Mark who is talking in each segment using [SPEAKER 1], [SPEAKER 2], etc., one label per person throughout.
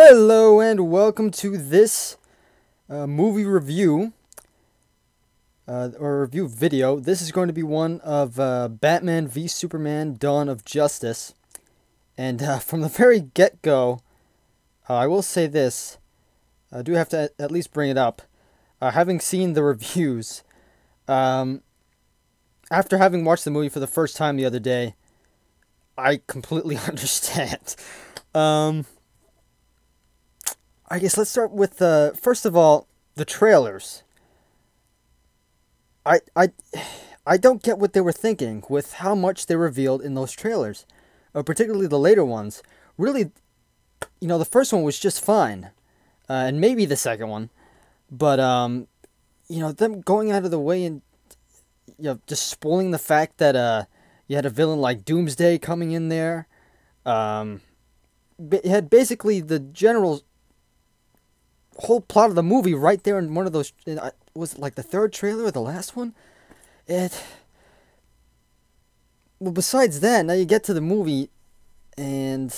[SPEAKER 1] Hello and welcome to this movie review or review video. This is going to be one of Batman v Superman: Dawn of Justice. And from the very get-go, I will say this. I do have to at least bring it up. Having seen the reviews, after having watched the movie for the first time the other day, I completely understand. I guess let's start with first of all, the trailers. I don't get what they were thinking with how much they revealed in those trailers, particularly the later ones. Really, the first one was just fine, and maybe the second one, but them going out of the way and just spoiling the fact that you had a villain like Doomsday coming in there. It had basically the general whole plot of the movie right there in one of those. Was it like the third trailer or the last one? Well, besides that, now you get to the movie, and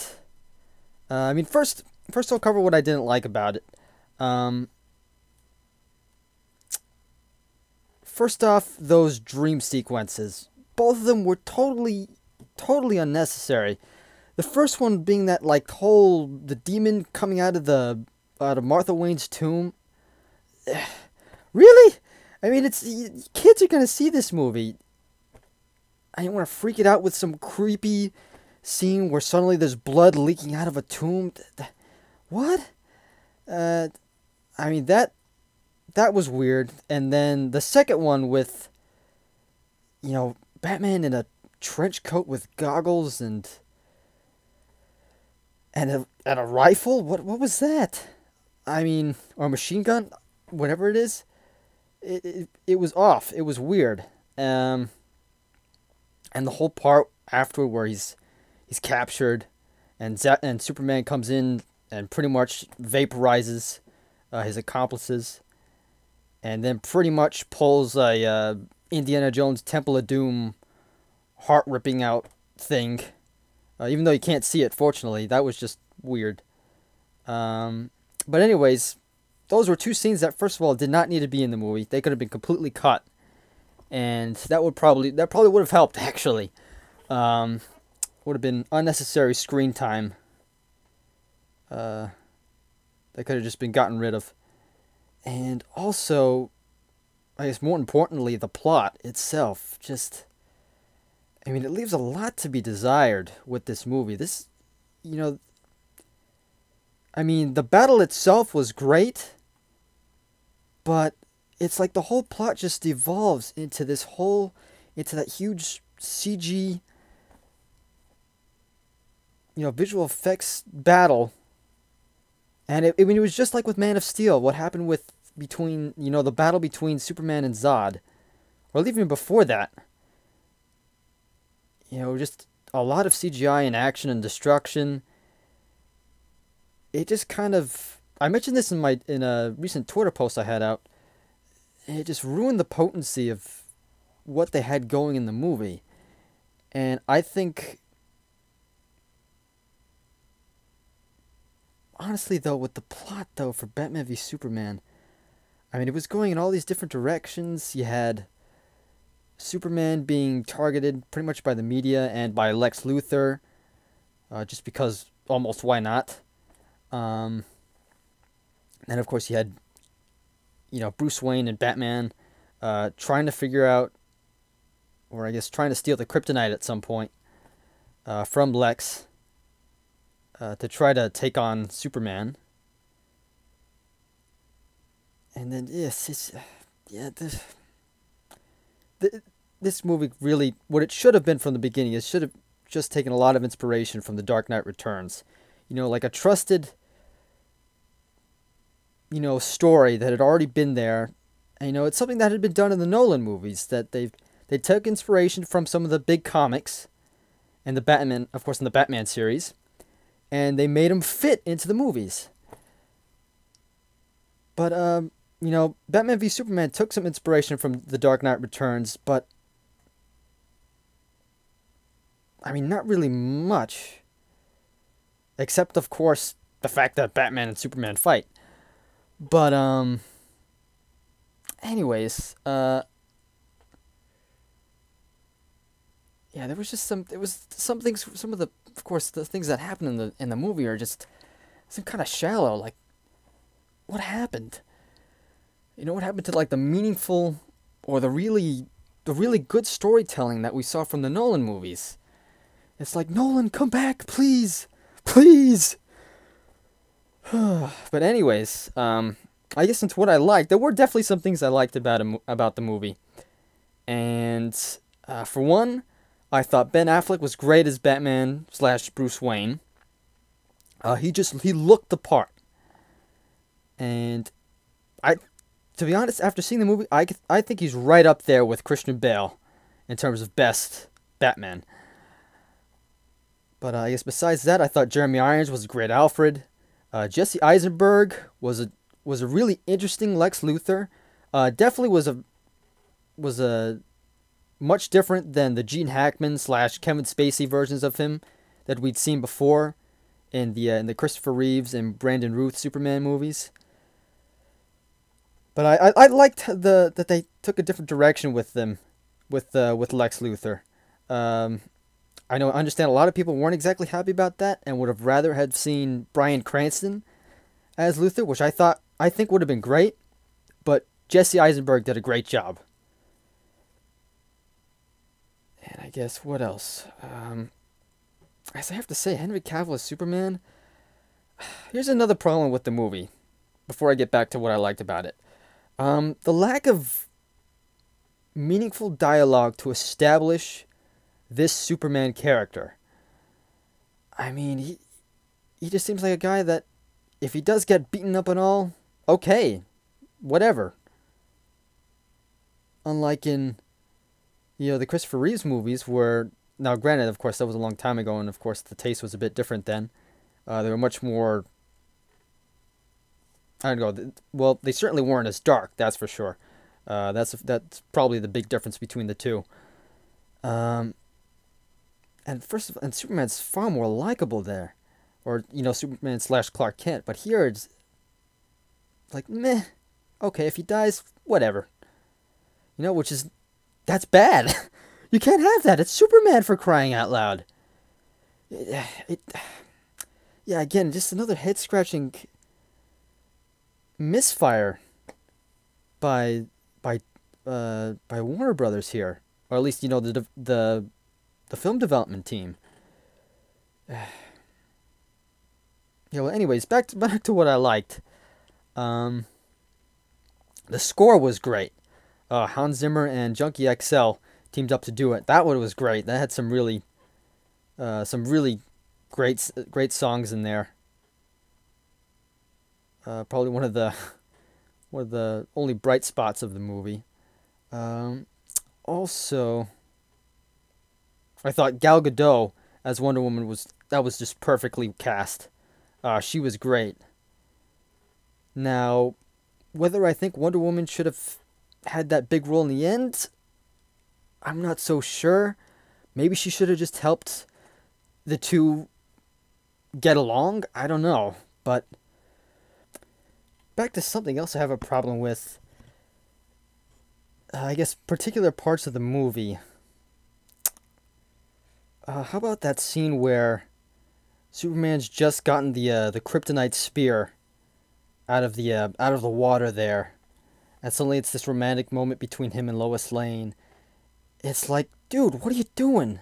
[SPEAKER 1] first I'll cover what I didn't like about it. First off, those dream sequences. Both of them were totally unnecessary. The first one being that the demon coming out of Martha Wayne's tomb. Really? I mean, kids are gonna see this movie. I didn't want to freak it out with some creepy scene where suddenly there's blood leaking out of a tomb. What? That was weird. And then the second one with, Batman in a trench coat with goggles and a rifle. What was that? Or a machine gun, whatever it is. It was off. It was weird. And the whole part afterward where he's captured, and Superman comes in and pretty much vaporizes his accomplices, and then pretty much pulls a Indiana Jones Temple of Doom heart ripping out thing. Even though you can't see it, fortunately, that was just weird. But anyways, those were two scenes that, first of all, did not need to be in the movie. They could have been completely cut, and that probably would have helped, actually. Would have been unnecessary screen time. That could have just been gotten rid of. And also, I guess more importantly, the plot itself. It leaves a lot to be desired with this movie. The battle itself was great, but it's like the whole plot just devolves into that huge CG, visual effects battle. And it was just like with Man of Steel, what happened between the battle between Superman and Zod, or even before that. Just a lot of CGI and action and destruction. It just kind of, I mentioned this in a recent Twitter post I had out. It just ruined the potency of what they had going in the movie. And I think, honestly though, with the plot though for Batman v Superman, it was going in all these different directions. You had Superman being targeted pretty much by the media and by Lex Luthor, just because almost why not? And of course you had, Bruce Wayne and Batman trying to figure out, or I guess trying to steal the kryptonite at some point from Lex to try to take on Superman. And then this movie really, what it should have been from the beginning, it should have just taken a lot of inspiration from The Dark Knight Returns. Like a trusted, story that had already been there. And, it's something that had been done in the Nolan movies, that they took inspiration from some of the big comics and the Batman, of course, in the Batman series, and they made them fit into the movies. But, Batman v Superman took some inspiration from The Dark Knight Returns, but, not really much. Except, of course, the fact that Batman and Superman fight. But anyways, yeah, there was just some. It was some things. Some of the, of course, the things that happen in the movie are just some kind of shallow. Like, what happened? You know, what happened to like the meaningful or the really good storytelling that we saw from the Nolan movies? It's like, Nolan, come back, please, please. But anyways, I guess into what I liked, there were definitely some things I liked about the movie, and for one, I thought Ben Affleck was great as Batman slash Bruce Wayne. He looked the part, and to be honest, after seeing the movie, I think he's right up there with Christian Bale in terms of best Batman. But I guess besides that, I thought Jeremy Irons was a great Alfred. Jesse Eisenberg was a really interesting Lex Luthor. Definitely was a much different than the Gene Hackman slash Kevin Spacey versions of him that we'd seen before in the Christopher Reeves and Brandon Routh Superman movies. But I liked that they took a different direction with them, with Lex Luthor. I understand a lot of people weren't exactly happy about that and would have rather had seen Bryan Cranston as Luthor, which I think would have been great. But Jesse Eisenberg did a great job. And I guess what else? As I have to say, Henry Cavill as Superman. Here's another problem with the movie. Before I get back to what I liked about it, the lack of meaningful dialogue to establish this Superman character. I mean, he just seems like a guy that, if he does get beaten up and all, okay, whatever. Unlike in, the Christopher Reeves movies, where, now granted, of course, that was a long time ago, and of course the taste was a bit different then. They were much more, I don't know, well, they certainly weren't as dark, that's for sure. That's probably the big difference between the two. And Superman's far more likable there, or Superman slash Clark Kent. But here it's like, meh, okay, if he dies, whatever. That's bad. You can't have that. It's Superman, for crying out loud. Yeah, again, just another head scratching misfire by Warner Brothers here, or at least the film development team. Well, anyways, back to what I liked. The score was great. Hans Zimmer and Junkie XL teamed up to do it. That one was great. That had some really great songs in there. Probably one of the only bright spots of the movie. Also, I thought Gal Gadot as Wonder Woman was just perfectly cast. She was great. Now, whether I think Wonder Woman should have had that big role in the end, I'm not so sure. Maybe she should have just helped the two get along. I don't know. But back to something else I have a problem with. I guess particular parts of the movie. How about that scene where Superman's just gotten the kryptonite spear out of the water there, and suddenly it's this romantic moment between him and Lois Lane. It's like, dude, what are you doing?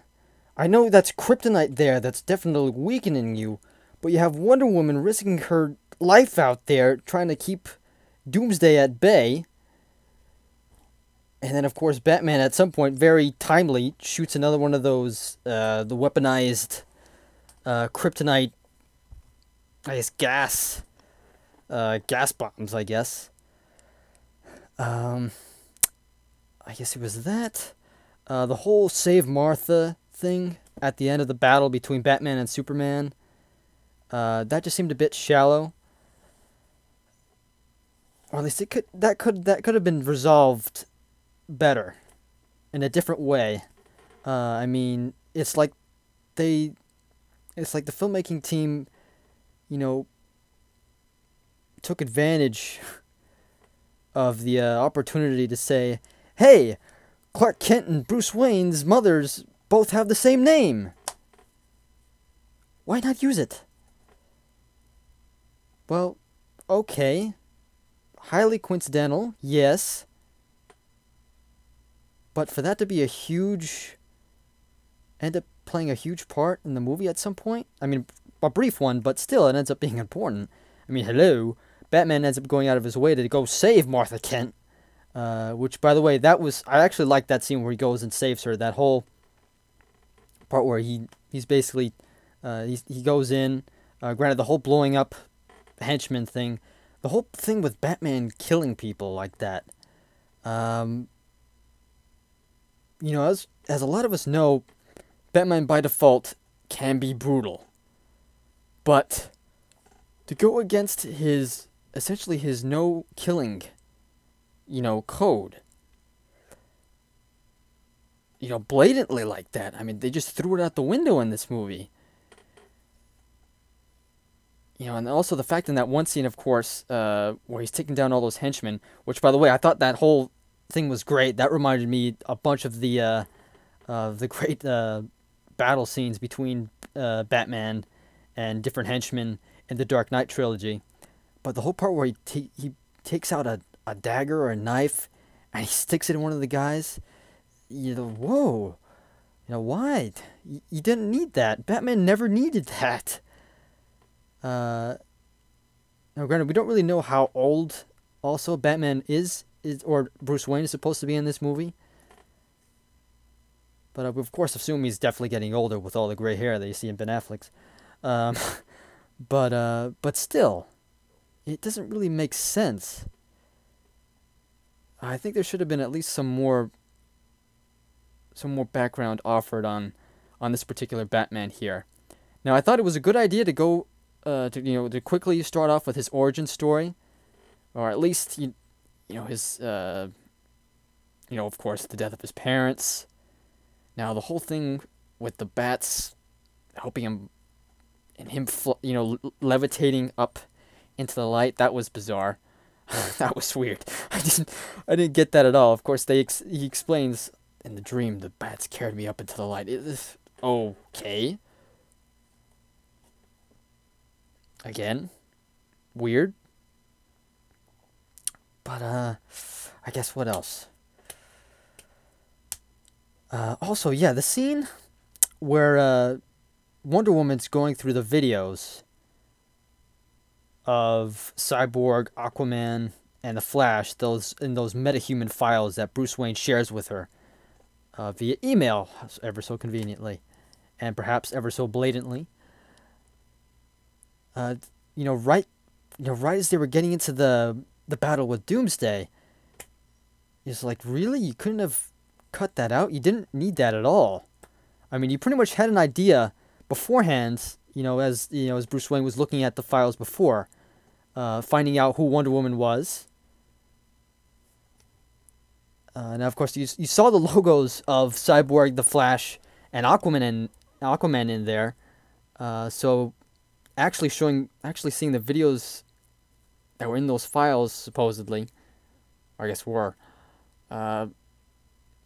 [SPEAKER 1] I know that's kryptonite there, that's definitely weakening you, but you have Wonder Woman risking her life out there trying to keep Doomsday at bay. And then, of course, Batman at some point, very timely, shoots another one of those, the weaponized kryptonite, I guess, gas bombs, I guess. I guess it was that. The whole Save Martha thing at the end of the battle between Batman and Superman, that just seemed a bit shallow. Or at least that could have been resolved better in a different way. I mean, it's like the filmmaking team, took advantage of the opportunity to say, "Hey, Clark Kent and Bruce Wayne's mothers both have the same name. Why not use it?" Well, okay. Highly coincidental, yes. But for that to be end up playing a huge part in the movie at some point? I mean, a brief one, but still, it ends up being important. I mean, hello. Batman ends up going out of his way to go save Martha Kent. Which, by the way, I actually like that scene where he goes and saves her. That whole part where he's basically, he goes in, granted the whole blowing up henchman thing, the whole thing with Batman killing people like that. As a lot of us know, Batman by default can be brutal. But to go against essentially his no killing, code, blatantly like that. I mean, they just threw it out the window in this movie. And also the fact in that one scene, of course, where he's taking down all those henchmen, which, by the way, I thought that whole thing was great. That reminded me a bunch of the great battle scenes between Batman and different henchmen in the Dark Knight trilogy. But the whole part where he takes out a dagger or a knife and he sticks it in one of the guys, whoa. Why? You didn't need that. Batman never needed that. Now, granted, we don't really know how old also Batman is or Bruce Wayne is supposed to be in this movie. But I would, of course, assume he's definitely getting older with all the gray hair that you see in Ben Affleck's. But still, it doesn't really make sense. I think there should have been at least some more background offered on this particular Batman here. Now, I thought it was a good idea to go to quickly start off with his origin story, or at least his of course the death of his parents. Now the whole thing with the bats helping him and him levitating up into the light, that was bizarre. That was weird. I didn't get that at all. Of course, he explains in the dream the bats carried me up into the light. It is okay. Again, weird. But, I guess what else? Also, yeah, the scene where, Wonder Woman's going through the videos of Cyborg, Aquaman, and the Flash, those metahuman files that Bruce Wayne shares with her, via email, ever so conveniently, and perhaps ever so blatantly. Right as they were getting into the battle with Doomsday, it's like, really? You couldn't have cut that out? You didn't need that at all. I mean, you pretty much had an idea beforehand, as Bruce Wayne was looking at the files before, finding out who Wonder Woman was. Now, of course, you saw the logos of Cyborg, the Flash, and Aquaman in there. So actually seeing the videos that were in those files, supposedly, or I guess were,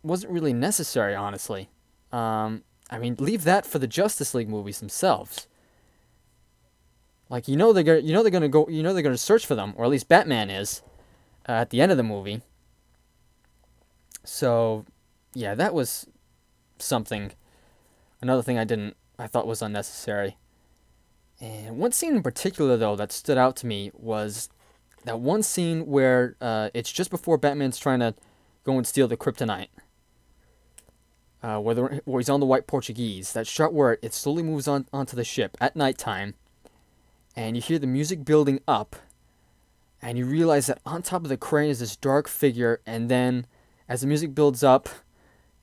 [SPEAKER 1] wasn't really necessary, honestly. I mean, leave that for the Justice League movies themselves. Like, they're gonna search for them, or at least Batman is, at the end of the movie. So, yeah, that was something. Another thing I thought was unnecessary. And one scene in particular, though, that stood out to me was that one scene where it's just before Batman's trying to go and steal the kryptonite. Where he's on the White Portuguese. That shot where it slowly moves onto the ship at nighttime. And you hear the music building up. And you realize that on top of the crane is this dark figure. And then, as the music builds up,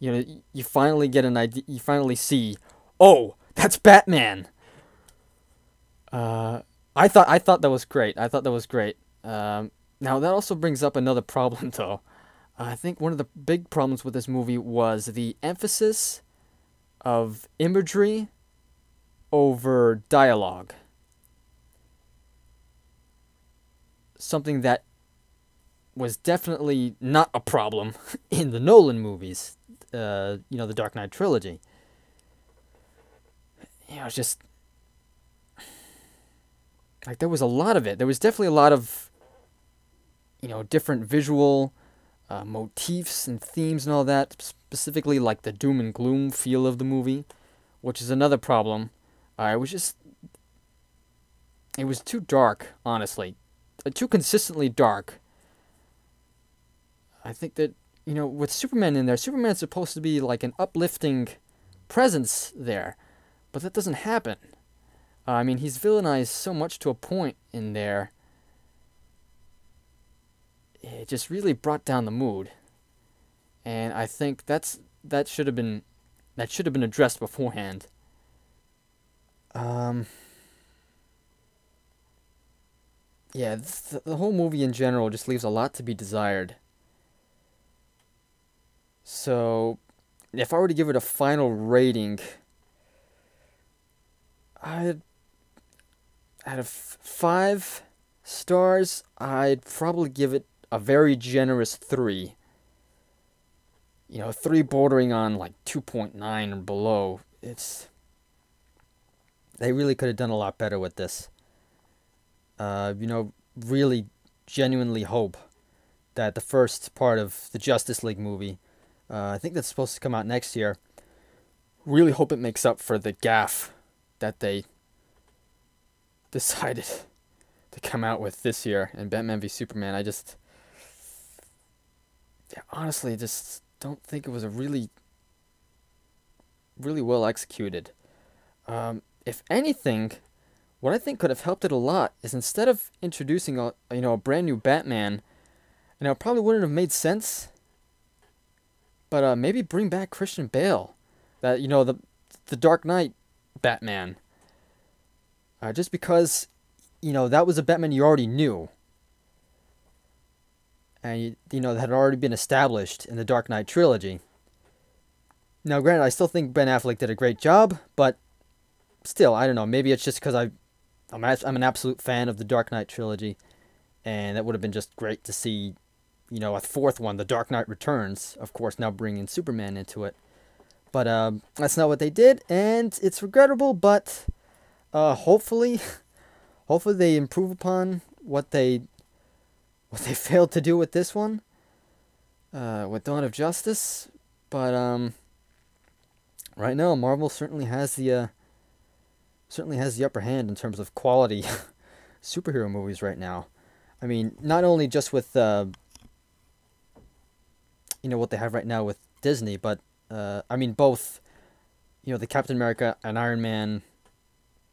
[SPEAKER 1] you finally get an idea. You finally see, oh, that's Batman. I thought that was great. Now that also brings up another problem, though. I think one of the big problems with this movie was the emphasis of imagery over dialogue. something that was definitely not a problem in the Nolan movies. The Dark Knight trilogy. It's just like there was a lot of it. There was definitely a lot of different visual motifs and themes and all that. Specifically, like the doom and gloom feel of the movie, which is another problem. It was too dark, honestly, too consistently dark. I think that with Superman in there, Superman's supposed to be like an uplifting presence there, but that doesn't happen. He's villainized so much to a point in there. It just really brought down the mood, and I think that should have been addressed beforehand. Yeah, the whole movie in general just leaves a lot to be desired. So, if I were to give it a final rating, I'd out of 5 stars, I'd probably give it a very generous 3. 3 bordering on like 2.9 or below. They really could have done a lot better with this. Really genuinely hope that the first part of the Justice League movie, I think that's supposed to come out next year, really hope it makes up for the gaffe that they decided to come out with this year in Batman v Superman. Honestly, just don't think it was a really, really well executed. If anything, what I think could have helped it a lot is instead of introducing a brand new Batman, it probably wouldn't have made sense. But maybe bring back Christian Bale, the Dark Knight Batman. Just because, that was a Batman you already knew, and that had already been established in the Dark Knight trilogy. Now, granted, I still think Ben Affleck did a great job, but still, I don't know. Maybe it's just because I'm an absolute fan of the Dark Knight trilogy, and that would have been just great to see, a fourth one, The Dark Knight Returns, of course, now bringing Superman into it. But that's not what they did, and it's regrettable, but hopefully they improve upon what they failed to do with this one, with Dawn of Justice. But right now, Marvel certainly has the upper hand in terms of quality superhero movies right now. Not only just with what they have right now with Disney, but both the Captain America and Iron Man,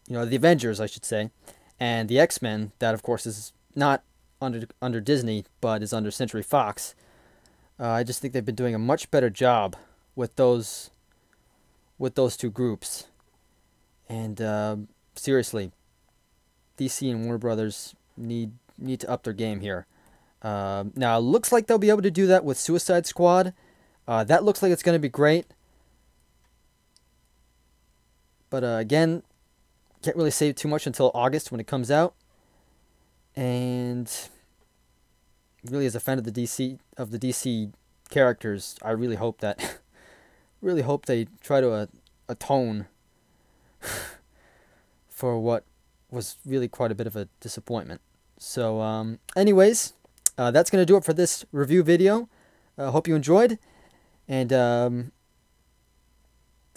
[SPEAKER 1] the Avengers, I should say, and the X-Men, that of course is not under Disney but is under Century Fox. I just think they've been doing a much better job with those two groups. And seriously, DC and Warner Brothers need to up their game here. Now, it looks like they'll be able to do that with Suicide Squad. That looks like it's going to be great. But again, can't really say too much until August when it comes out. And really, as a fan of the DC characters, I really hope that they try to atone for what was really quite a bit of a disappointment. So, anyways, that's going to do it for this review video. Hope you enjoyed. And,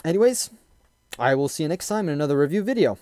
[SPEAKER 1] anyways, I will see you next time in another review video.